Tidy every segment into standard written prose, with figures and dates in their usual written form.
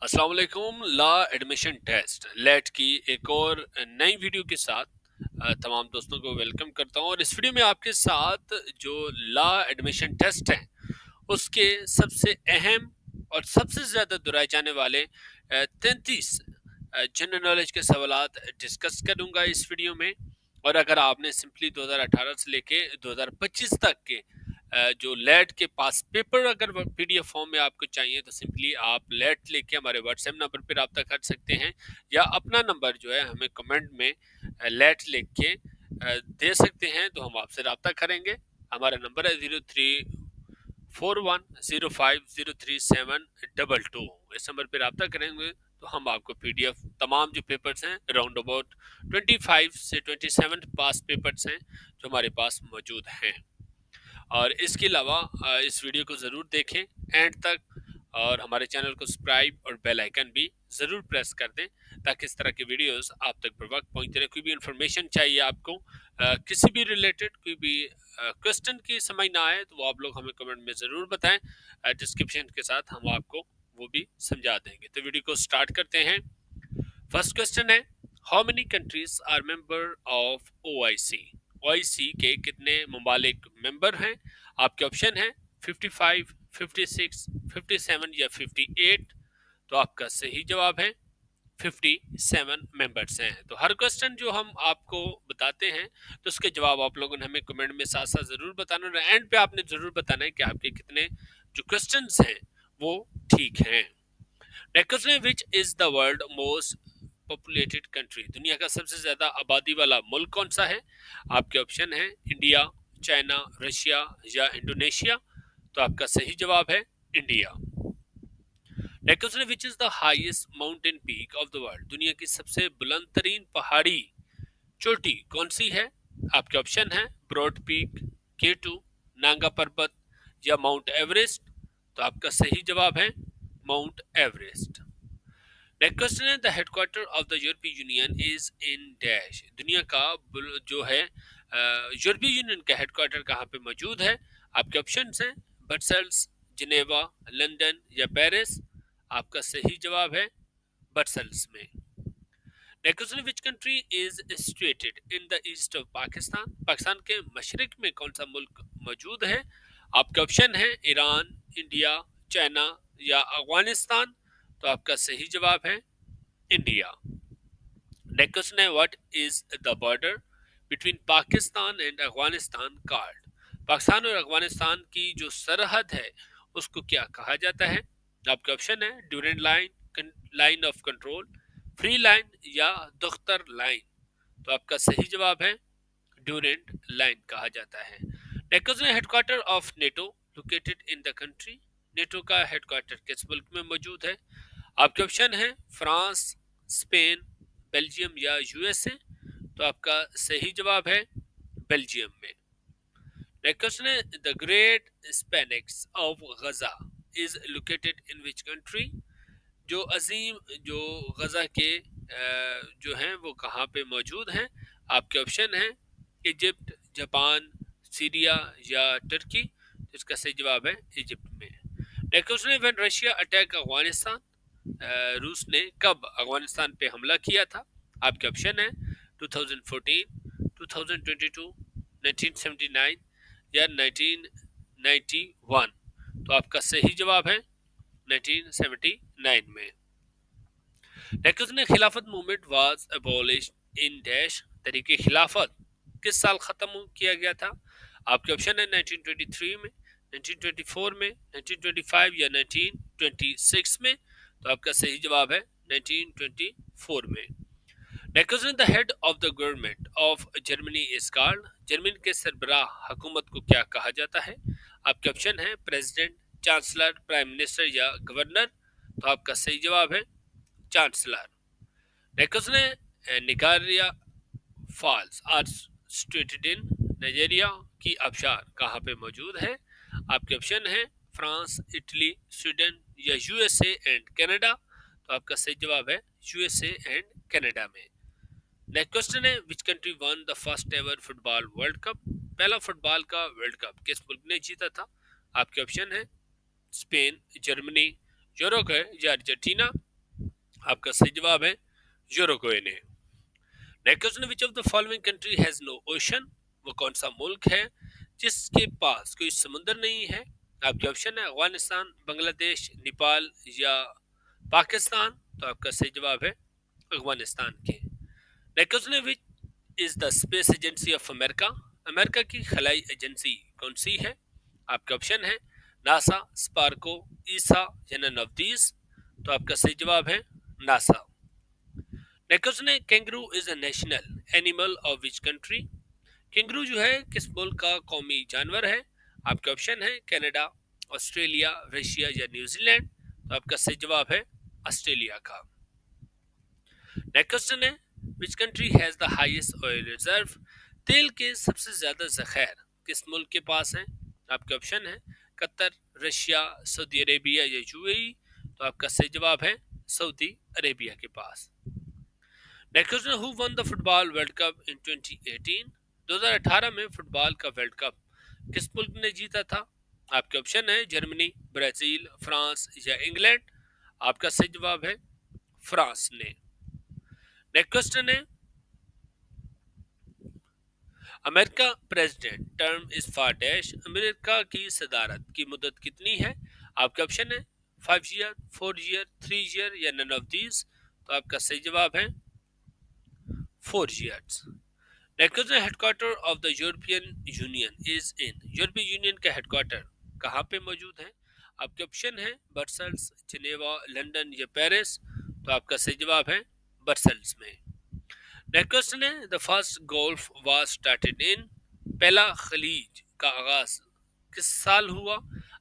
अस्सलाम वालेकुम। Law admission test late की एक और नई वीडियो के साथ तमाम दोस्तों को वेलकम करता हूं। और इस वीडियो में आपके साथ जो लॉ एडमिशन टेस्ट है उसके सबसे अहम और सबसे ज़्यादा दुराए जाने वाले 33 जनरल नॉलेज के सवालात डिस्कस करूंगा इस वीडियो में। और अगर आपने सिंपली 2018 से लेके 2025 तक के जो लेट के पास पेपर अगर पीडीएफ फॉर्म में आपको चाहिए तो सिंपली आप लेट लेके हमारे व्हाट्सएप नंबर पर रब्ता कर सकते हैं, या अपना नंबर जो है हमें कमेंट में लेट लिख के दे सकते हैं, तो हम आपसे रब्ता करेंगे। हमारा नंबर है 0341050372। इस नंबर पर रब्ता करेंगे तो हम आपको पीडीएफ तमाम जो पेपर्स हैं अराउंड अबाउट 25 से 27 पास पेपर्स हैं जो हमारे पास मौजूद हैं। और इसके अलावा इस वीडियो को ज़रूर देखें एंड तक, और हमारे चैनल को सब्सक्राइब और बेल आइकन भी ज़रूर प्रेस कर दें ताकि इस तरह की वीडियोस आप तक बर वक्त पहुँचते रहे। कोई भी इंफॉर्मेशन चाहिए आपको किसी भी रिलेटेड कोई भी क्वेश्चन की समझ ना आए तो वो आप लोग हमें कमेंट में ज़रूर बताएं। डिस्क्रिप्शन के साथ हम आपको वो भी समझा देंगे। तो वीडियो को स्टार्ट करते हैं। फर्स्ट क्वेश्चन है, how many countries are member of OIC? OIC के कितने ममालिक मेंबर हैं? आपके ऑप्शन है 55, 56, 57 या 58। तो आपका सही जवाब है 57 मेंबर्स हैं। तो हर क्वेश्चन जो हम आपको बताते हैं तो उसके जवाब आप लोगों ने हमें कमेंट में साथ साथ जरूर बताना है। एंड पे आपने जरूर बताना है कि आपके कितने जो क्वेश्चंस हैं वो ठीक हैं। नेक्स्ट क्वेश्चन है, which is the world most populated country? दुनिया का सबसे ज्यादा आबादी वाला मुल्क कौन सा है? आपके ऑप्शन है इंडिया, चाइना, रशिया या इंडोनेशिया। तो आपका सही जवाब है इंडिया। नेक्स्ट क्वेश्चन है, which is the highest mountain peak of the world? दुनिया की सबसे बुलंद तरीन पहाड़ी चोटी कौन सी है? आपके ऑप्शन है ब्रॉड पीक, केटू, नांगा पर्वत या माउंट एवरेस्ट। तो आपका सही जवाब है माउंट एवरेस्ट। नेक्स्ट क्वेश्चन है, द हेडक्वार्टर ऑफ द यूरोपीय यूनियन इज इन डैश? दुनिया का जो है यूरोपीय यूनियन का हेडक्वार्टर कहाँ पे मौजूद है? आपके ऑप्शन हैं ब्रसेल्स, जिनेवा, लंदन या पेरिस। आपका सही जवाब है ब्रसेल्स में। Next question, which country is situated in the east of Pakistan? Pakistan के मशरिक में कौन सा मुल्क मौजूद है? आपके ऑप्शन है ईरान, इंडिया, चाइना या अफगानिस्तान। तो आपका सही जवाब है इंडिया। नेक्स्ट क्वेश्चन है, what is the border between Pakistan and Afghanistan called? Pakistan और अफगानिस्तान की जो सरहद है उसको क्या कहा जाता है? आपके ऑप्शन है Durand line, line of control, free line या दुख्तर लाइन। तो आपका सही जवाब है ड्यूरेंट लाइन कहा जाता है। Next question, headquarter of NATO located in the country? NATO का हेडक्वार्टर किस मुल्क में मौजूद है? आपके ऑप्शन है फ्रांस, स्पेन, बेल्जियम या यूएसए। तो आपका सही जवाब है बेल्जियम में। नेक्स्ट क्वेश्चन है, the great sphinx of Giza is located in which country? जो अजीम जो गजा के जो हैं वो कहाँ पे मौजूद हैं? आपके ऑप्शन हैं इजिप्ट, जापान, सीरिया या टर्की। इसका सही जवाब है इजिप्ट में। नेक्स्ट क्वेश्चन है, व्हेन रशिया अटैक अफगानिस्तान? रूस ने कब अफगानिस्तान पे हमला किया था? आपके ऑप्शन है 2014, 2022, 1979 या 1991। तो आपका सही जवाब है 1979 में। नेक्स्ट क्वेश्चन है, खिलाफत movement was abolished in dash? तरीके खिलाफत किस साल खत्म किया गया था? आपके ऑप्शन है 1923 में, 1924 में, 1925 या 1926 में। तो आपका सही जवाब है 1924 में। Next question, the head of the government of Germany is called? Germany के सरबराह हुकूमत को क्या कहा जाता है? आपके ऑप्शन है प्रेसिडेंट, चांसलर, प्राइम मिनिस्टर या गवर्नर। तो आपका सही जवाब है चांसलर। नेक्स्ट क्वेश्चन है, Niagara falls are situated in? Nigeria की आबशार कहाँ पे मौजूद है? आपके ऑप्शन है फ्रांस, इटली, स्वीडन या यूएसए एंड कनाडा। तो आपका सही जवाब है यूएसए एंड कनाडा में। नेक्स्ट क्वेश्चन है, which country won the first ever football world cup? पहला फुटबॉल का वर्ल्ड कप किस मुल्क ने जीता था? आपके ऑप्शन है स्पेन, जर्मनी, यूरुग्वे या अर्जेंटीना। आपका सही जवाब है यूरुग्वे ने। Next question, which of the following country has no ocean? वो कौन सा मुल्क है जिसके पास कोई समुद्र नहीं है? आपके ऑप्शन है अफगानिस्तान, बांग्लादेश, नेपाल या पाकिस्तान। तो आपका सही जवाब है अफगानिस्तान के। नेक्स्ट क्वेश्चन है, which is the space agency of America? America की खलाई एजेंसी कौन सी है? आपके ऑप्शन है नासा, स्पार्को, ईसा या नन ऑफ दीज। तो आपका सही जवाब है नासा। नेक्स्ट क्वेश्चन है, kangaroo is a national animal of which country? Kangaroo जो है किस मुल्क का कौमी जानवर है? आपके ऑप्शन है कनाडा, ऑस्ट्रेलिया, रशिया या न्यूजीलैंड। तो आपका सही जवाब है ऑस्ट्रेलिया का। नेक्स्ट क्वेश्चन है, which country has the highest oil reserve? तेल के सबसे ज्यादा जखैर किस मुल्क के पास हैं? आपके ऑप्शन है कतर, रशिया, सऊदी अरेबिया या यूएई। तो आपका सही जवाब है सऊदी अरेबिया के पास। Next question, who won the football world cup in 2018? 2018 में फुटबॉल का वर्ल्ड कप किस मुल्क ने जीता था? आपके ऑप्शन है जर्मनी, ब्राजील, फ्रांस या इंग्लैंड। आपका सही जवाब है फ्रांस ने। नेक्स्ट क्वेश्चन है, America president term is for dash? America की सदारत की मुद्दत कितनी है? आपके ऑप्शन है 5 ईयर, 4 ईयर, 3 ईयर या नन ऑफ दीज। तो आपका सही जवाब है 4 years. Next headquarter of the European union is in? यूरोपीय यूनियन का हेडक्वार्टर कहाँ पे मौजूद है? आपके ऑप्शन है ब्रसेल्स, जिनेवा, लंदन या पेरिस। तो आपका सही जवाब है ब्रसेल्स में। नेक्स्ट क्वेश्चन है, the first golf was started in? पहला खलीज का आगाज किस साल हुआ?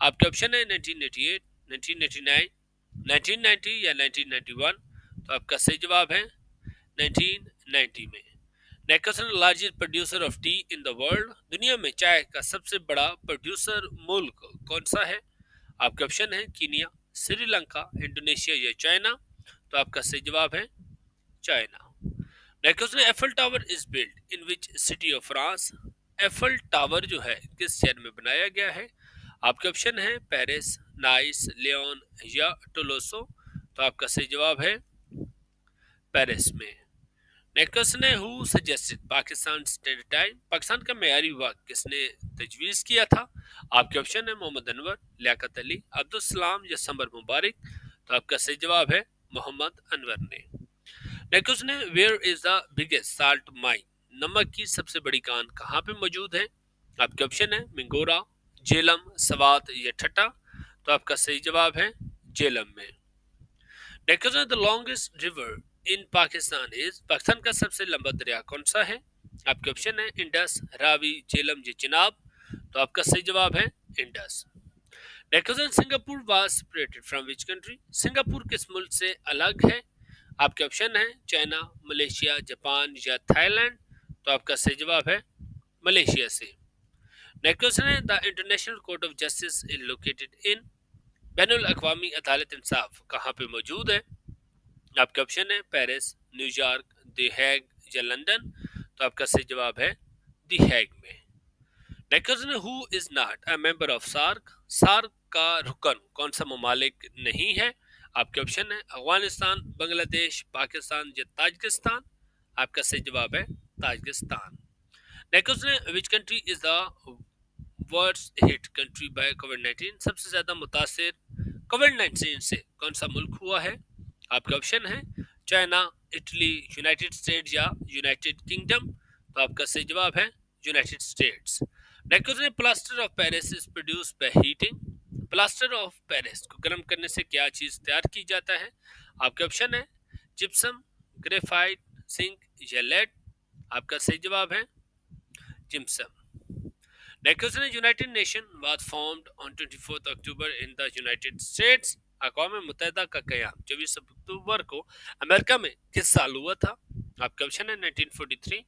आपके ऑप्शन है 1988, 1989, 1990 या 1991। तो आपका सही जवाब है 1990 में। Next question, largest producer of T in the world? दुनिया में चाय का सबसे बड़ा प्रोड्यूसर मुल्क कौन सा है? आपके ऑप्शन है कीनिया, श्रीलंका, इंडोनेशिया या चाइना। तो आपका सही जवाब है China. Next question, apple tower is build in which city of France? Apple tower जो है किस शहर में बनाया गया है? आपके ऑप्शन है पेरिस, नाइस, लियोन या टोलोसो। तो आपका सही जवाब है पेरिस में। नेक्स्ट क्वेश्चन है, who suggested Pakistan standard time? Pakistan का मेयारी वक्त किसने तजवीज़ किया था? आपके ऑप्शन है मोहम्मद अनवर, लियाकत अली, अब्दुल सलाम या समर मुबारक। तो आपका सही जवाब है मोहम्मद अनवर ने। नेक्स्ट क्वेश्चन है, where is the biggest salt mine? नमक की सबसे बड़ी कान कहाँ पे मौजूद है? आपके ऑप्शन है मिंगोरा, जेलम, सवात या ठट्टा। तो आपका सही जवाब है जेलम में। Next question, the longest river in Pakistan is? Pakistan का सबसे लंबा दरिया कौन सा है? आपके ऑप्शन है इंडस, रावी, जेलम या चिनाब। तो आपका सही जवाब है Indus. Next question, Singapore was separated from which country? Singapore किस मुल्क से अलग है? आपके ऑप्शन है चाइना, मलेशिया, जापान या थाईलैंड। तो आपका सही जवाब है मलेशिया से। नेक्स्ट क्वेश्चन है, the international court of justice is located इन? बैनुल अक़वामी अदालत इंसाफ कहाँ पे मौजूद है? आपके ऑप्शन है पेरिस, न्यूयॉर्क, द हेग या लंदन। तो आपका सही जवाब है द हेग में। नेक्स्ट क्वेश्चन है, who is not a member of SAARC? SAARC का रुकन कौन सा ममालिक नहीं है? आपके ऑप्शन है अफगानिस्तान, बांग्लादेश, पाकिस्तान या ताजिकिस्तान। आपका सही जवाब है ताजिकिस्तान। नेक्स्ट क्वेश्चन है, which country is the worst hit country by कोविड-19? सबसे ज्यादा मुतासिर कोविड-19 से कौन सा मुल्क हुआ है? आपके ऑप्शन है चाइना, इटली, यूनाइटेड स्टेट्स या यूनाइटेड किंगडम। तो आपका सही जवाब है यूनाइटेड स्टेट्स। नेक्स्ट क्वेश्चन है, plaster of Paris is produced by heating? Plaster of Paris को गर्म करने से क्या चीज तैयार की जाता है? आपके ऑप्शन है जिप्सम, ग्रेफाइट, जिंक या लेड। आपका सही जवाब है जिप्सम। नेक्स्ट क्वेश्चन है, United Nation was formed on 24 October in the United States? अक़वाम मुत्तहिदा का क़याम 24 अक्टूबर को अमेरिका में किस साल हुआ था? आपके ऑप्शन है 1943,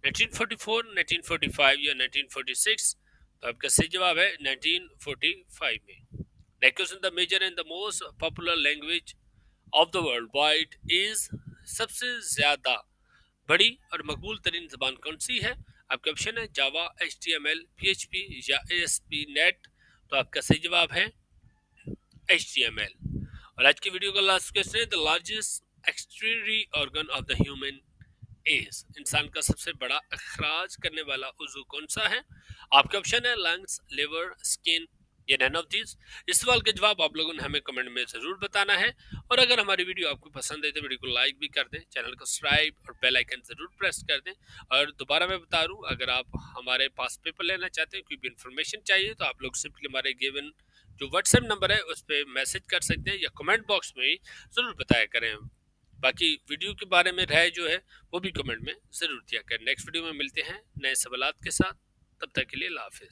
1944, 1945 या 1946। तो आपका सही जवाब है 1945 में। Next question, the major and the most popular language of the world wide is? सबसे ज्यादा बड़ी और मकबूल तरीन जबान कौन सी है? आपके ऑप्शन है जावा, HTML, PHP या ASP.NET। तो आपका सही जवाब है HTML। और आज की वीडियो का लास्ट क्वेश्चन है, the largest excretory organ of the human is? इंसान का सबसे बड़ा अखराज करने वाला उज़ू कौन सा है? आपके ऑप्शन है लंग्स, लिवर, स्किन या नन ऑफ दीज। इस सवाल के जवाब आप लोगों ने हमें कमेंट में जरूर बताना है। और अगर हमारी वीडियो आपको पसंद है तो वीडियो को लाइक भी कर दें, चैनल को सब्सक्राइब और बेल आइकन जरूर प्रेस कर दें। और दोबारा मैं बता दूं, अगर आप हमारे पास पेपर लेना चाहते हैं, कोई भी इन्फॉर्मेशन चाहिए, तो आप लोग सिंपली हमारे गिवन जो व्हाट्सएप नंबर है उस पर मैसेज कर सकते हैं या कमेंट बॉक्स में जरूर बताया करें। बाकी वीडियो के बारे में राय जो है वो भी कमेंट में जरूर दिया करें। नेक्स्ट वीडियो में मिलते हैं नए सवालात के साथ, तब तक के लिए अल्लाह हाफिज।